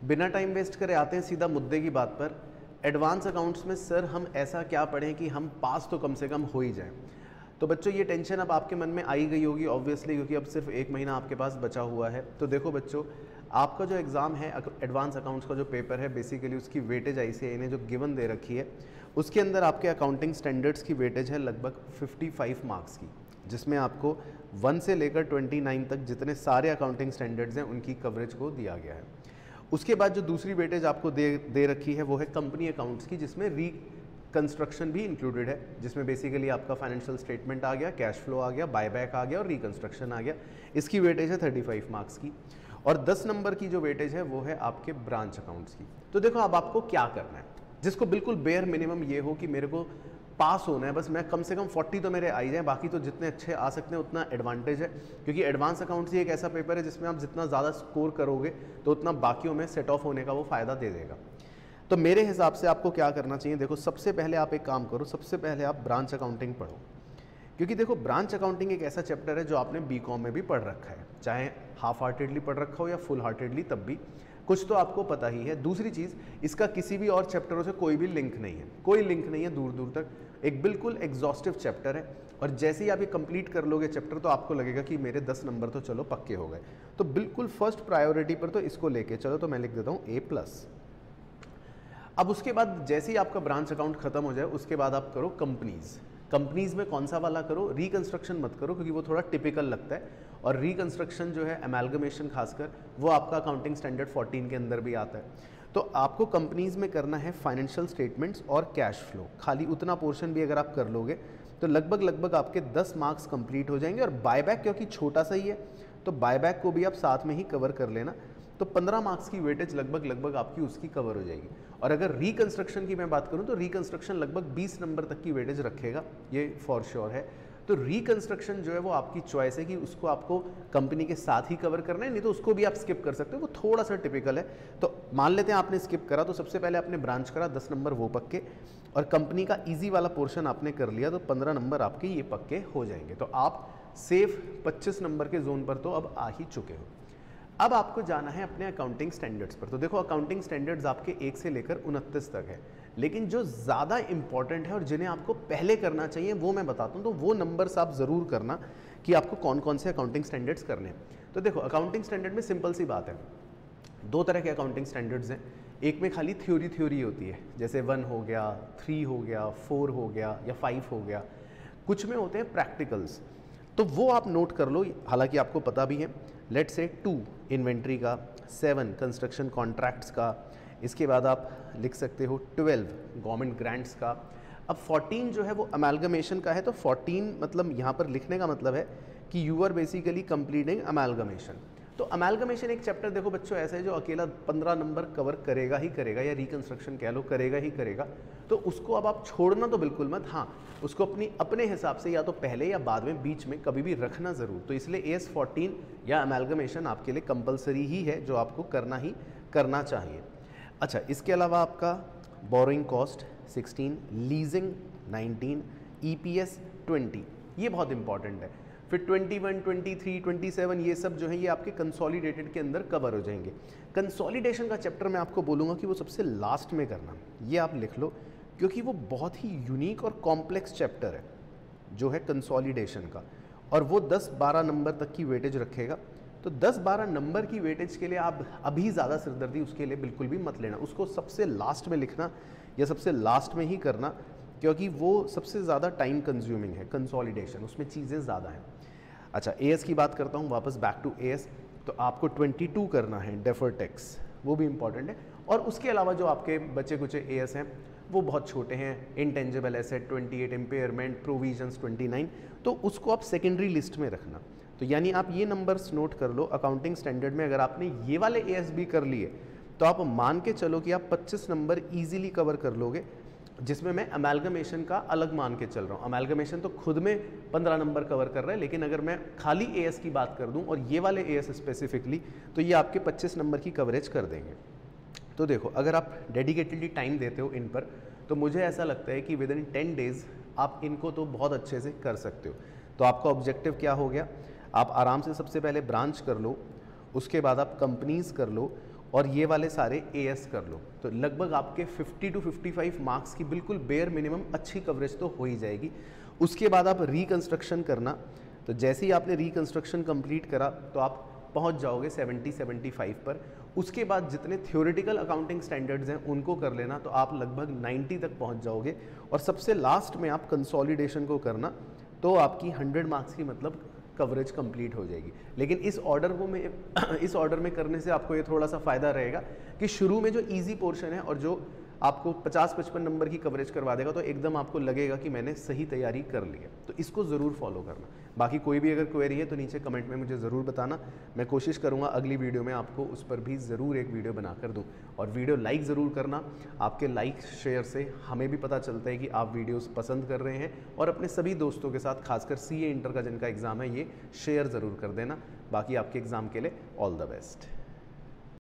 बिना time waste करे आते हैं सीधा मुद्दे की बात पर। एडवांस अकाउंट्स में सर हम ऐसा क्या पढ़ें कि हम पास तो कम से कम हो ही जाएं। तो बच्चों ये टेंशन अब आपके मन में आई गई होगी ऑब्वियसली, क्योंकि अब सिर्फ 1 महीना आपके पास बचा हुआ है। तो देखो बच्चों, आपका जो एग्ज़ाम है एडवांस अकाउंट्स का जो पेपर है, बेसिकली उसकी वेटेज ICAI ने जो गिवन दे रखी है उसके अंदर आपके अकाउंटिंग स्टैंडर्ड्स की वेटेज है लगभग 55 मार्क्स की, जिसमें आपको 1 से लेकर 29 तक जितने सारे अकाउंटिंग स्टैंडर्ड्स हैं उनकी कवरेज को दिया गया है। उसके बाद जो दूसरी वेटेज आपको दे रखी है वो है कंपनी अकाउंट्स की, जिसमें रिकंस्ट्रक्शन भी इंक्लूडेड है, जिसमें बेसिकली आपका फाइनेंशियल स्टेटमेंट आ गया, कैश फ्लो आ गया, बायबैक आ गया और रिकंस्ट्रक्शन आ गया। इसकी वेटेज है 35 मार्क्स की। और 10 नंबर की जो वेटेज है वो है आपके ब्रांच अकाउंट्स की। तो देखो अब आपको क्या करना है, जिसको बिल्कुल बेयर मिनिमम ये हो कि मेरे को पास होना है, बस मैं कम से कम 40 तो मेरे आ ही जाए, बाकी तो जितने अच्छे आ सकते हैं उतना एडवांटेज है, क्योंकि एडवांस अकाउंट्स ही एक ऐसा पेपर है जिसमें आप जितना ज़्यादा स्कोर करोगे तो उतना बाकियों में सेट ऑफ होने का वो फ़ायदा दे देगा। तो मेरे हिसाब से आपको क्या करना चाहिए, देखो सबसे पहले आप एक काम करो, सबसे पहले आप ब्रांच अकाउंटिंग पढ़ो, क्योंकि देखो ब्रांच अकाउंटिंग एक ऐसा चैप्टर है जो आपने BCom में भी पढ़ रखा है, चाहे हाफ हार्टेडली पढ़ रखा हो या फुल हार्टेडली, तब भी कुछ तो आपको पता ही है। दूसरी चीज़, इसका किसी भी और चैप्टरों से कोई भी लिंक नहीं है, कोई लिंक नहीं है दूर दूर तक, एक बिल्कुल एग्जॉस्टिव चैप्टर है। और जैसे ही आप ये कंप्लीट कर लोगे चैप्टर तो आपको लगेगा कि मेरे 10 नंबर तो चलो पक्के हो गए। तो बिल्कुल फर्स्ट प्रायोरिटी पर तो इसको लेके चलो, तो मैं लिख देता हूँ A+। अब उसके बाद जैसे ही आपका ब्रांच अकाउंट खत्म हो जाए उसके बाद आप करो कंपनीज़। कंपनीज़ में कौन सा वाला करो, रिकंस्ट्रक्शन मत करो, क्योंकि वो थोड़ा टिपिकल लगता है। और रिकंस्ट्रक्शन जो है, अमेलगमेशन खासकर, वो आपका अकाउंटिंग स्टैंडर्ड 14 के अंदर भी आता है। तो आपको कंपनीज़ में करना है फाइनेंशियल स्टेटमेंट्स और कैश फ्लो, खाली उतना पोर्शन भी अगर आप कर लोगे तो लगभग आपके 10 मार्क्स कंप्लीट हो जाएंगे। और बायबैक क्योंकि छोटा सा ही है तो बायबैक को भी आप साथ में ही कवर कर लेना, तो 15 मार्क्स की वेटेज लगभग आपकी उसकी कवर हो जाएगी। और अगर रिकंस्ट्रक्शन की मैं बात करूं तो रिकंस्ट्रक्शन लगभग 20 नंबर तक की वेटेज रखेगा, ये फॉर श्योर है। तो रिकंस्ट्रक्शन जो है वो आपकी चॉइस है कि उसको आपको कंपनी के साथ ही कवर करना है, नहीं तो उसको भी आप स्किप कर सकते हो, वो थोड़ा सा टिपिकल है। तो मान लेते हैं आपने स्किप करा, तो सबसे पहले आपने ब्रांच करा, 10 नंबर वो पक्के, और कंपनी का ईजी वाला पोर्शन आपने कर लिया तो 15 नंबर आपके ये पक्के हो जाएंगे। तो आप सेफ 25 नंबर के जोन पर तो अब आ ही चुके हो। अब आपको जाना है अपने अकाउंटिंग स्टैंडर्ड्स पर। तो देखो अकाउंटिंग स्टैंडर्ड्स आपके 1 से लेकर 29 तक है, लेकिन जो ज़्यादा इंपॉर्टेंट है और जिन्हें आपको पहले करना चाहिए वो मैं बताता हूँ। तो वो नंबर्स आप ज़रूर करना कि आपको कौन कौन से अकाउंटिंग स्टैंडर्ड्स करने हैं। तो देखो अकाउंटिंग स्टैंडर्ड में सिंपल सी बात है, 2 तरह के अकाउंटिंग स्टैंडर्ड्स हैं। एक में खाली थ्योरी होती है, जैसे 1 हो गया, 3 हो गया, 4 हो गया या 5 हो गया। कुछ में होते हैं प्रैक्टिकल्स, तो वो आप नोट कर लो, हालांकि आपको पता भी है। लेट से 2 इन्वेंट्री का, 7 कंस्ट्रक्शन कॉन्ट्रैक्ट्स का, इसके बाद आप लिख सकते हो 12 गवर्नमेंट ग्रांट्स का। अब 14 जो है वो अमेलगमेशन का है। तो 14 मतलब यहाँ पर लिखने का मतलब है कि you are basically completing amalgamation. तो अमेलगमेशन एक चैप्टर देखो बच्चों ऐसा है जो अकेला 15 नंबर कवर करेगा ही करेगा, या रिकंस्ट्रक्शन कह लो करेगा ही करेगा। तो उसको अब आप छोड़ना तो बिल्कुल मत, हाँ उसको अपने हिसाब से या तो पहले या बाद में बीच में कभी भी रखना ज़रूर। तो इसलिए AS14 या अमेलगमेशन आपके लिए कंपलसरी ही है, जो आपको करना चाहिए। अच्छा, इसके अलावा आपका बोरोइंग कॉस्ट 16, लीजिंग 19, EPS 20, ये बहुत इंपॉर्टेंट है। फिर 21, 23, 27 ये सब जो है ये आपके कंसोलिडेटेड के अंदर कवर हो जाएंगे। कंसोलिडेशन का चैप्टर मैं आपको बोलूँगा कि वो सबसे लास्ट में करना, ये आप लिख लो, क्योंकि वो बहुत ही यूनिक और कॉम्प्लेक्स चैप्टर है जो है कंसोलिडेशन का, और वो 10-12 नंबर तक की वेटेज रखेगा। तो 10-12 नंबर की वेटेज के लिए आप अभी ज़्यादा सिरदर्दी उसके लिए बिल्कुल भी मत लेना, उसको सबसे लास्ट में लिखना या सबसे लास्ट में ही करना, क्योंकि वो सबसे ज़्यादा टाइम कंज्यूमिंग है कंसोलिडेशन, उसमें चीज़ें ज़्यादा हैं। अच्छा, AS की बात करता हूँ, वापस बैक टू AS। तो आपको 22 करना है डेफर्ड टैक्स, वो भी इंपॉर्टेंट है। और उसके अलावा जो आपके बचे कुछ AS हैं वो बहुत छोटे हैं, इंटेंजिबल एसेट 28, इम्पेयरमेंट प्रोविजंस 29, तो उसको आप सेकेंडरी लिस्ट में रखना। तो यानी आप ये नंबर्स नोट कर लो, अकाउंटिंग स्टैंडर्ड में अगर आपने ये वाले AS भी कर लिए तो आप मान के चलो कि आप 25 नंबर ईजिली कवर कर लोगे, जिसमें मैं अमेलगमेशन का अलग मान के चल रहा हूँ। अमेलगमेशन तो खुद में 15 नंबर कवर कर रहा है, लेकिन अगर मैं खाली AS की बात कर दूँ और ये वाले AS स्पेसिफिकली, तो ये आपके 25 नंबर की कवरेज कर देंगे। तो देखो अगर आप डेडिकेटेडली टाइम देते हो इन पर, तो मुझे ऐसा लगता है कि विद इन 10 डेज़ आप इनको तो बहुत अच्छे से कर सकते हो। तो आपका ऑब्जेक्टिव क्या हो गया, आप आराम से सबसे पहले ब्रांच कर लो, उसके बाद आप कंपनीज़ कर लो, और ये वाले सारे AS कर लो, तो लगभग आपके 50 to 55 मार्क्स की बिल्कुल बेयर मिनिमम अच्छी कवरेज तो हो ही जाएगी। उसके बाद आप रिकंस्ट्रक्शन करना, तो जैसे ही आपने रिकंस्ट्रक्शन कंप्लीट करा तो आप पहुंच जाओगे 70-75 पर। उसके बाद जितने थ्योरेटिकल अकाउंटिंग स्टैंडर्ड्स हैं उनको कर लेना, तो आप लगभग 90 तक पहुंच जाओगे। और सबसे लास्ट में आप कंसोलिडेशन को करना, तो आपकी 100 मार्क्स की मतलब कवरेज कंप्लीट हो जाएगी। लेकिन इस ऑर्डर में करने से आपको ये थोड़ा सा फ़ायदा रहेगा कि शुरू में जो इजी पोर्शन है और जो आपको 50-55 नंबर की कवरेज करवा देगा, तो एकदम आपको लगेगा कि मैंने सही तैयारी कर ली है। तो इसको ज़रूर फॉलो करना। बाकी कोई भी अगर क्वेरी है तो नीचे कमेंट में मुझे ज़रूर बताना, मैं कोशिश करूँगा अगली वीडियो में आपको उस पर भी ज़रूर एक वीडियो बना कर दूँ। और वीडियो लाइक ज़रूर करना, आपके लाइक शेयर से हमें भी पता चलता है कि आप वीडियोज़ पसंद कर रहे हैं। और अपने सभी दोस्तों के साथ, खासकर CA इंटर का जिनका एग्ज़ाम है, ये शेयर ज़रूर कर देना। बाकी आपके एग्ज़ाम के लिए ऑल द बेस्ट।